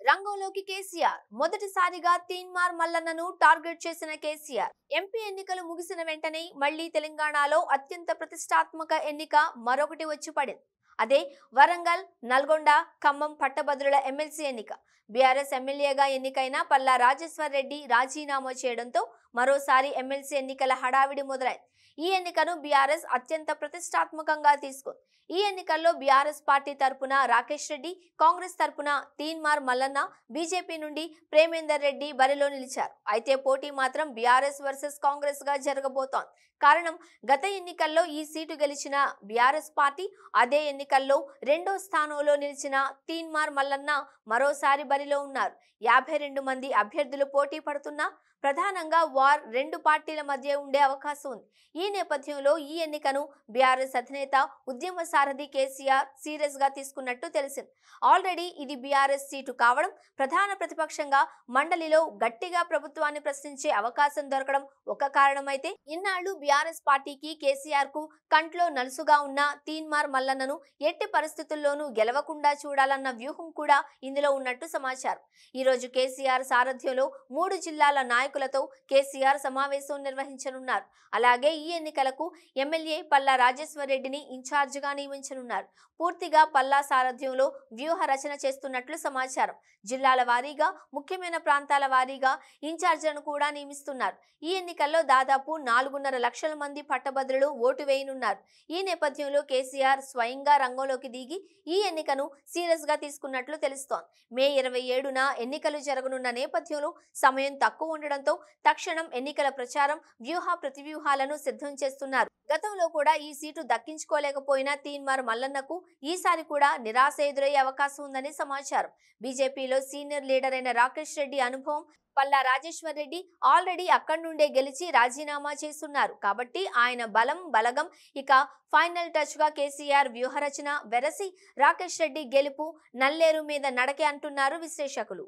రంగంలోకి కేసీఆర్ మొదటిసారిగా తీన్మార్ మల్లన్నను టార్గెట్ చేసిన కేసీఆర్ ఎంపీ ఎన్నికలు ముగిసిన వెంటనే మళ్లీ తెలంగాణలో అత్యంత ప్రతిష్టాత్మక ఎన్నిక మరొకటి వచ్చి పడింది. అదే వరంగల్, నల్గొండ, ఖమ్మం పట్టభద్రుల ఎమ్మెల్సీ ఎన్నిక. బీఆర్ఎస్ ఎమ్మెల్యేగా ఎన్నికైన పల్లా రాజేశ్వర్ రెడ్డి రాజీనామా చేయడంతో మరోసారి ఎమ్మెల్సీ ఎన్నికల హడావిడి మొదలైంది. ఈ ఎన్నికను బీఆర్ఎస్ అత్యంత ప్రతిష్టాత్మకంగా తీసుకుంది. ఈ ఎన్నికల్లో బీఆర్ఎస్ పార్టీ తరపున రాకేష్ రెడ్డి, కాంగ్రెస్ తరపున తీన్మార్ మల్లన్న, బీజేపీ నుండి ప్రేమేందర్ రెడ్డి బరిలో నిలిచారు. అయితే పోటీ మాత్రం బీఆర్ఎస్ వర్సెస్ కాంగ్రెస్ గా జరగబోతోంది. కారణం, గత ఎన్నికల్లో ఈ సీటు గెలిచిన బీఆర్ఎస్ పార్టీ అదే ఎన్నికల్లో రెండో స్థానంలో నిలిచిన తీన్మార్ మల్లన్న మరోసారి బరిలో ఉన్నారు. 52 మంది అభ్యర్థులు పోటీ పడుతున్నా ప్రధానంగా వార్ రెండు పార్టీల మధ్య ఉండే అవకాశం ఉంది. ఈ నేపథ్యంలో ఈ ఎన్నికను బీఆర్ఎస్ అధినేత ఉద్యమ సారథి కేసీఆర్ సీరియస్ గా తీసుకున్నట్టు తెలిసింది. ఆల్రెడీ ఇది బీఆర్ఎస్ సీటు కావడం, ప్రధాన ప్రతిపక్షంగా మండలిలో గట్టిగా ప్రభుత్వాన్ని ప్రశ్నించే అవకాశం దొరకడం ఒక కారణమైతే, ఇన్నాళ్లు బీఆర్ఎస్ పార్టీకి కేసీఆర్ కు కంట్లో నలుసుగా ఉన్న తీన్మార్ మల్లన్నను ఎట్టి పరిస్థితుల్లోనూ గెలవకుండా చూడాలన్న వ్యూహం కూడా ఇందులో ఉన్నట్టు సమాచారం. ఈ రోజు కేసీఆర్ సారథ్యంలో 3 జిల్లాల నాయకులతో కేసీఆర్ సమావేశం నిర్వహించనున్నారు. అలాగే ఈ ఎన్నికలకు ఎమ్మెల్యే పల్లా రాజేశ్వర్ రెడ్డిని ఇన్ఛార్జిగా నియమించనున్నారు. పూర్తిగా పల్లా సారథ్యంలో వ్యూహ రచన చేస్తున్నట్లు సమాచారం. జిల్లాల వారీగా, ముఖ్యమైన ప్రాంతాల వారీగా ఇన్ఛార్జీలను కూడా నియమిస్తున్నారు. ఈ ఎన్నికల్లో దాదాపు 4.5 లక్షల మంది పట్టభద్రులు ఓటు వేయనున్నారు. ఈ నేపథ్యంలో కేసీఆర్ స్వయంగా రంగంలోకి దిగి ఈ ఎన్నికను సీరియస్ గా తీసుకున్నట్లు తెలుస్తోంది. మే 27న ఎన్నికలు జరగనున్న నేపథ్యంలో సమయం తక్కువ ఉండడంతో తక్షణం ఎన్నికల ప్రచారం, వ్యూహ ప్రతివ్యూహాలను సిద్ధం చేస్తున్నారు. గతంలో కూడా ఈ సీటు దక్కించుకోలేకపోయిన తీన్మార్ మల్లన్నకు ఈసారి కూడా నిరాశ ఎదురయ్యే అవకాశం ఉందని సమాచారం. బీజేపీలో సీనియర్ లీడర్ అయిన రాకేష్ రెడ్డి అనుభవం, పల్లా రాజేశ్వర్ రెడ్డి ఆల్రెడీ అక్కడి నుండే గెలిచి రాజీనామా చేస్తున్నారు. కాబట్టి ఆయన బలగం ఇక ఫైనల్ టచ్ గా కేసీఆర్ వ్యూహరచన వెరసి రాకేష్ రెడ్డి గెలుపు నల్లేరు మీద నడకే అంటున్నారు విశ్లేషకులు.